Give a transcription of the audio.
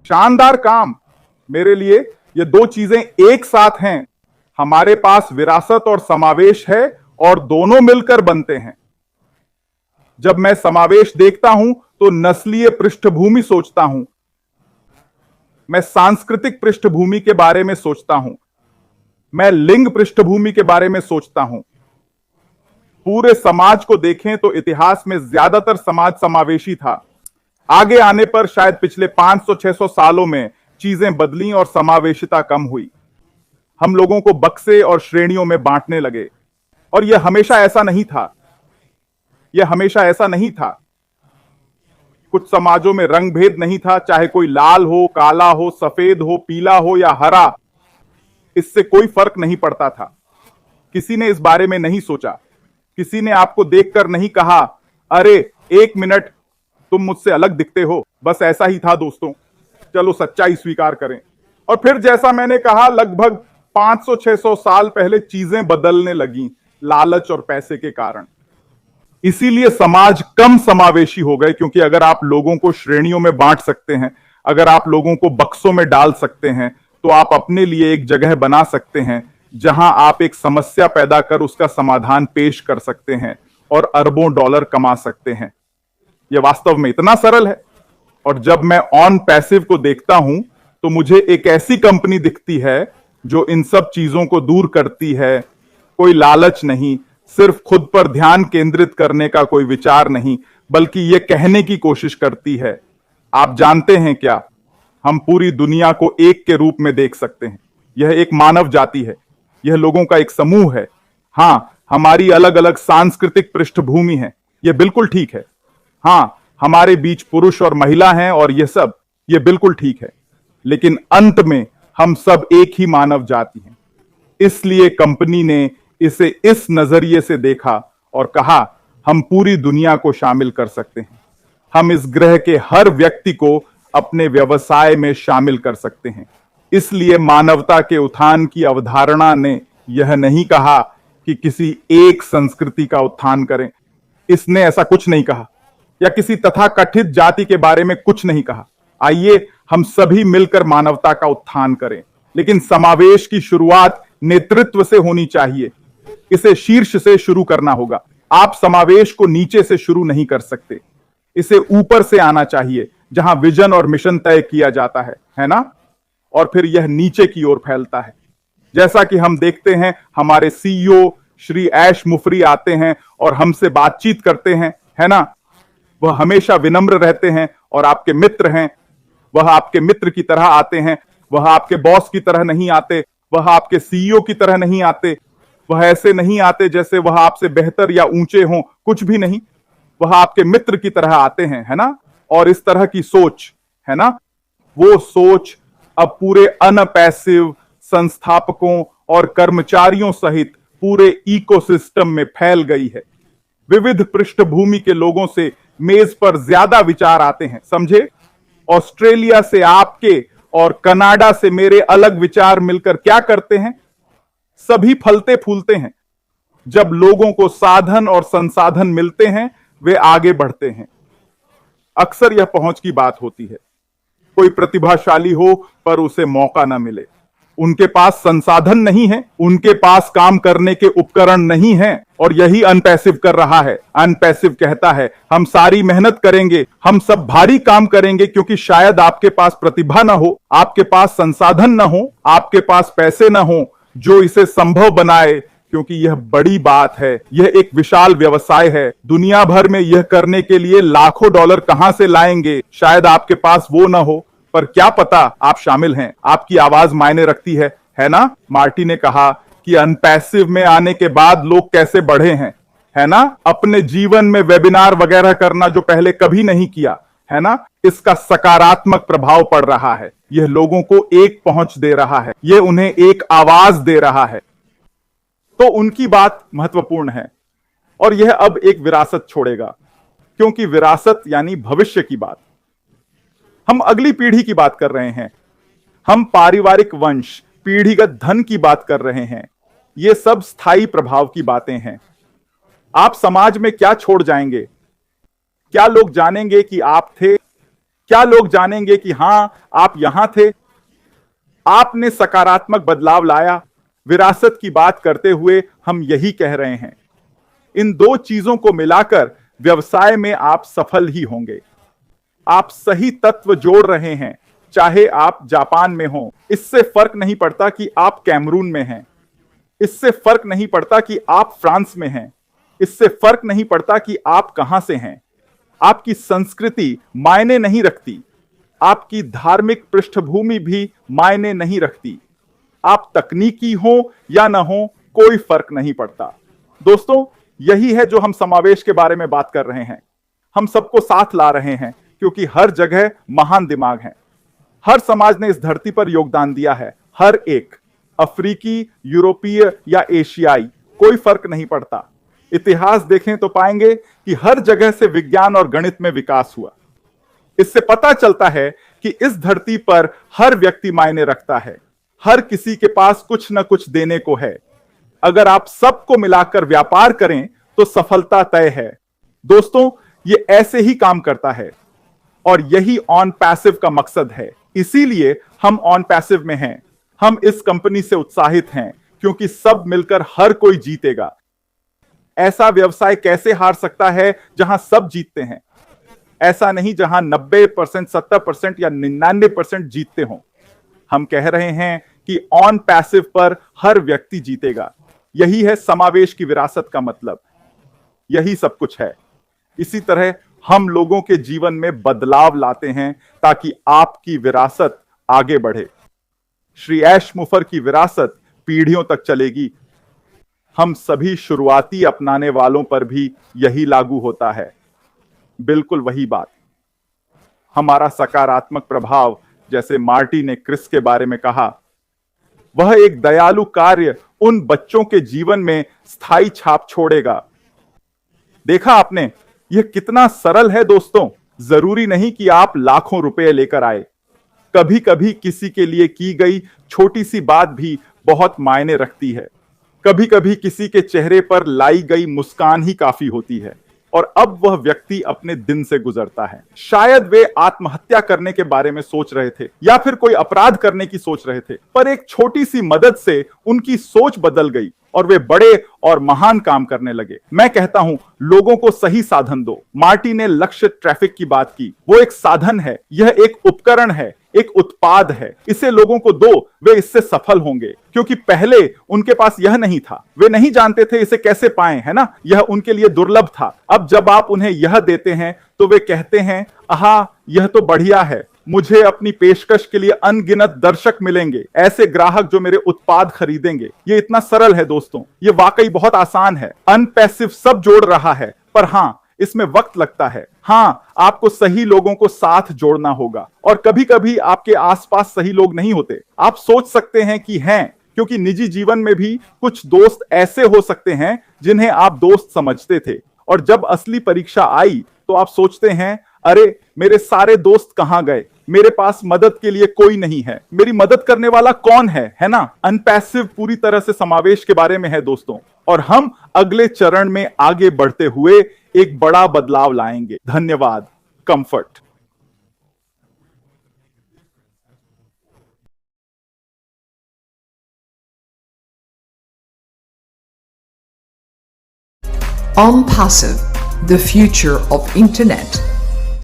शानदार काम। मेरे लिए ये दो चीजें एक साथ हैं। हमारे पास विरासत और समावेश है और दोनों मिलकर बनते हैं। जब मैं समावेश देखता हूं तो नस्लीय पृष्ठभूमि सोचता हूं, मैं सांस्कृतिक पृष्ठभूमि के बारे में सोचता हूं, मैं लिंग पृष्ठभूमि के बारे में सोचता हूं। पूरे समाज को देखें तो इतिहास में ज्यादातर समाज समावेशी था। आगे आने पर शायद पिछले 500-600 सालों में चीजें बदली और समावेशिता कम हुई। हम लोगों को बक्से और श्रेणियों में बांटने लगे और यह हमेशा ऐसा नहीं था। यह हमेशा ऐसा नहीं था। कुछ समाजों में रंग भेद नहीं था, चाहे कोई लाल हो, काला हो, सफेद हो, पीला हो या हरा, इससे कोई फर्क नहीं पड़ता था। किसी ने इस बारे में नहीं सोचा। किसी ने आपको देखकर नहीं कहा, अरे एक मिनट, तुम मुझसे अलग दिखते हो। बस ऐसा ही था दोस्तों। चलो सच्चाई स्वीकार करें। और फिर जैसा मैंने कहा, लगभग 500-600 साल पहले चीजें बदलने लगी, लालच और पैसे के कारण। इसीलिए समाज कम समावेशी हो गए, क्योंकि अगर आप लोगों को श्रेणियों में बांट सकते हैं, अगर आप लोगों को बक्सों में डाल सकते हैं, तो आप अपने लिए एक जगह बना सकते हैं जहां आप एक समस्या पैदा कर उसका समाधान पेश कर सकते हैं और अरबों डॉलर कमा सकते हैं। यह वास्तव में इतना सरल है। और जब मैं ऑन पैसिव को देखता हूं तो मुझे एक ऐसी कंपनी दिखती है जो इन सब चीजों को दूर करती है। कोई लालच नहीं, सिर्फ खुद पर ध्यान केंद्रित करने का कोई विचार नहीं, बल्कि यह कहने की कोशिश करती है, आप जानते हैं क्या, हम पूरी दुनिया को एक के रूप में देख सकते हैं। यह एक मानव जाति है, यह लोगों का एक समूह है। हां, हमारी अलग अलग सांस्कृतिक पृष्ठभूमि है, यह बिल्कुल ठीक है। हां, हमारे बीच पुरुष और महिला हैं और यह सब, यह बिल्कुल ठीक है। लेकिन अंत में हम सब एक ही मानव जाति हैं। इसलिए कंपनी ने इसे इस नजरिए से देखा और कहा, हम पूरी दुनिया को शामिल कर सकते हैं। हम इस ग्रह के हर व्यक्ति को अपने व्यवसाय में शामिल कर सकते हैं। इसलिए मानवता के उत्थान की अवधारणा ने यह नहीं कहा कि किसी एक संस्कृति का उत्थान करें। इसने ऐसा कुछ नहीं कहा, या किसी तथाकथित जाति के बारे में कुछ नहीं कहा। आइए हम सभी मिलकर मानवता का उत्थान करें। लेकिन समावेश की शुरुआत नेतृत्व से होनी चाहिए। इसे शीर्ष से शुरू करना होगा। आप समावेश को नीचे से शुरू नहीं कर सकते, इसे ऊपर से आना चाहिए, जहां विजन और मिशन तय किया जाता है ना? और फिर यह नीचे की ओर फैलता है। जैसा कि हम देखते हैं, हमारे सीईओ श्री ऐश मुफरी आते हैं और हमसे बातचीत करते हैं, है ना? वह हमेशा विनम्र रहते हैं और आपके मित्र हैं। वह आपके मित्र की तरह आते हैं। वह आपके बॉस की तरह नहीं आते। वह आपके सीईओ की तरह नहीं आते। वह ऐसे नहीं आते जैसे वह आपसे बेहतर या ऊंचे हों, कुछ भी नहीं। वह आपके मित्र की तरह आते हैं, है ना? और इस तरह की सोच, है ना, वो सोच अब पूरे अनपैसिव संस्थापकों और कर्मचारियों सहित पूरे इकोसिस्टम में फैल गई है। विविध पृष्ठभूमि के लोगों से मेज पर ज्यादा विचार आते हैं, समझे? ऑस्ट्रेलिया से आपके और कनाडा से मेरे अलग विचार मिलकर क्या करते हैं? सभी फलते फूलते हैं। जब लोगों को साधन और संसाधन मिलते हैं, वे आगे बढ़ते हैं। अक्सर यह पहुंच की बात होती है। कोई प्रतिभाशाली हो पर उसे मौका ना मिले। उनके पास संसाधन नहीं है, उनके पास काम करने के उपकरण नहीं हैं, और यही अनपैसिव कर रहा है। अनपैसिव कहता है, हम सारी मेहनत करेंगे, हम सब भारी काम करेंगे, क्योंकि शायद आपके पास प्रतिभा ना हो, आपके पास संसाधन ना हो, आपके पास पैसे ना हो जो इसे संभव बनाए, क्योंकि यह बड़ी बात है। यह एक विशाल व्यवसाय है। दुनिया भर में यह करने के लिए लाखों डॉलर कहां से लाएंगे? शायद आपके पास वो ना हो, पर क्या पता आप शामिल हैं। आपकी आवाज मायने रखती है ना? मार्टी ने कहा कि अनपैसिव में आने के बाद लोग कैसे बढ़े हैं, है ना? अपने जीवन में वेबिनार वगैरह करना जो पहले कभी नहीं किया, है ना? इसका सकारात्मक प्रभाव पड़ रहा है। यह लोगों को एक पहुंच दे रहा है, यह उन्हें एक आवाज दे रहा है। तो उनकी बात महत्वपूर्ण है और यह अब एक विरासत छोड़ेगा, क्योंकि विरासत यानी भविष्य की बात। हम अगली पीढ़ी की बात कर रहे हैं। हम पारिवारिक वंश, पीढ़ीगत धन की बात कर रहे हैं। ये सब स्थायी प्रभाव की बातें हैं। आप समाज में क्या छोड़ जाएंगे? क्या लोग जानेंगे कि आप थे? क्या लोग जानेंगे कि हां, आप यहां थे? आपने सकारात्मक बदलाव लाया। विरासत की बात करते हुए हम यही कह रहे हैं। इन दो चीजों को मिलाकर व्यवसाय में आप सफल ही होंगे। आप सही तत्व जोड़ रहे हैं, चाहे आप जापान में हो। इससे फर्क नहीं पड़ता कि आप कैमरून में हैं। इससे फर्क नहीं पड़ता कि आप फ्रांस में हैं। इससे फर्क नहीं पड़ता कि आप कहां से हैं। आपकी संस्कृति मायने नहीं रखती। आपकी धार्मिक पृष्ठभूमि भी मायने नहीं रखती। आप तकनीकी हो या ना हो, कोई फर्क नहीं पड़ता। दोस्तों, यही है जो हम समावेश के बारे में बात कर रहे हैं। हम सबको साथ ला रहे हैं क्योंकि हर जगह महान दिमाग हैं। हर समाज ने इस धरती पर योगदान दिया है। हर एक, अफ्रीकी, यूरोपीय या एशियाई, कोई फर्क नहीं पड़ता। इतिहास देखें तो पाएंगे कि हर जगह से विज्ञान और गणित में विकास हुआ। इससे पता चलता है कि इस धरती पर हर व्यक्ति मायने रखता है। हर किसी के पास कुछ न कुछ देने को है। अगर आप सबको मिलाकर व्यापार करें तो सफलता तय है। दोस्तों, ये ऐसे ही काम करता है और यही ऑन पैसिव का मकसद है। इसीलिए हम ऑन पैसिव में हैं। हम इस कंपनी से उत्साहित हैं क्योंकि सब मिलकर हर कोई जीतेगा। ऐसा व्यवसाय कैसे हार सकता है जहां सब जीतते हैं? ऐसा नहीं जहां 90%, 70% या 99% जीतते हों। हम कह रहे हैं कि ऑन पैसिव पर हर व्यक्ति जीतेगा। यही है समावेश की विरासत का मतलब। यही सब कुछ है। इसी तरह हम लोगों के जीवन में बदलाव लाते हैं ताकि आपकी विरासत आगे बढ़े। श्री ऐश मुफर की विरासत पीढ़ियों तक चलेगी। हम सभी शुरुआती अपनाने वालों पर भी यही लागू होता है। बिल्कुल वही बात। हमारा सकारात्मक प्रभाव, जैसे मार्टी ने क्रिस के बारे में कहा, वह एक दयालु कार्य उन बच्चों के जीवन में स्थायी छाप छोड़ेगा। देखा आपने, यह कितना सरल है दोस्तों। जरूरी नहीं कि आप लाखों रुपए लेकर आए। कभी कभी किसी के लिए की गई छोटी सी बात भी बहुत मायने रखती है। कभी कभी किसी के चेहरे पर लाई गई मुस्कान ही काफी होती है और अब वह व्यक्ति अपने दिन से गुजरता है। शायद वे आत्महत्या करने के बारे में सोच रहे थे या फिर कोई अपराध करने की सोच रहे थे, पर एक छोटी सी मदद से उनकी सोच बदल गई और वे बड़े और महान काम करने लगे। मैं कहता हूं, लोगों को सही साधन दो। मार्टी ने लक्ष्य ट्रैफिक की बात की। वो एक साधन है, यह एक उपकरण है, एक उत्पाद है। इसे लोगों को दो, वे इससे सफल होंगे। क्योंकि पहले उनके पास यह नहीं था। वे नहीं जानते थे इसे कैसे पाएं, है ना? यह उनके लिए दुर्लभ था। अब जब आप उन्हें यह देते हैं तो वे कहते हैं, आहा, यह तो बढ़िया है। मुझे अपनी पेशकश के लिए अनगिनत दर्शक मिलेंगे, ऐसे ग्राहक जो मेरे उत्पाद खरीदेंगे। ये इतना सरल है दोस्तों। ये वाकई बहुत आसान है। अनपैसिव सब जोड़ रहा है, पर हां, इसमें वक्त लगता है। हां, आपको सही लोगों को साथ जोड़ना होगा और कभी कभी आपके आसपास सही लोग नहीं होते। आप सोच सकते हैं कि हैं, क्योंकि निजी जीवन में भी कुछ दोस्त ऐसे हो सकते हैं जिन्हें आप दोस्त समझते थे, और जब असली परीक्षा आई तो आप सोचते हैं, अरे मेरे सारे दोस्त कहां गए? मेरे पास मदद के लिए कोई नहीं है। मेरी मदद करने वाला कौन है ना? अनपैसिव पूरी तरह से समावेश के बारे में है दोस्तों, और हम अगले चरण में आगे बढ़ते हुए एक बड़ा बदलाव लाएंगे। धन्यवाद। Comfort. OnPassive, the future of internet.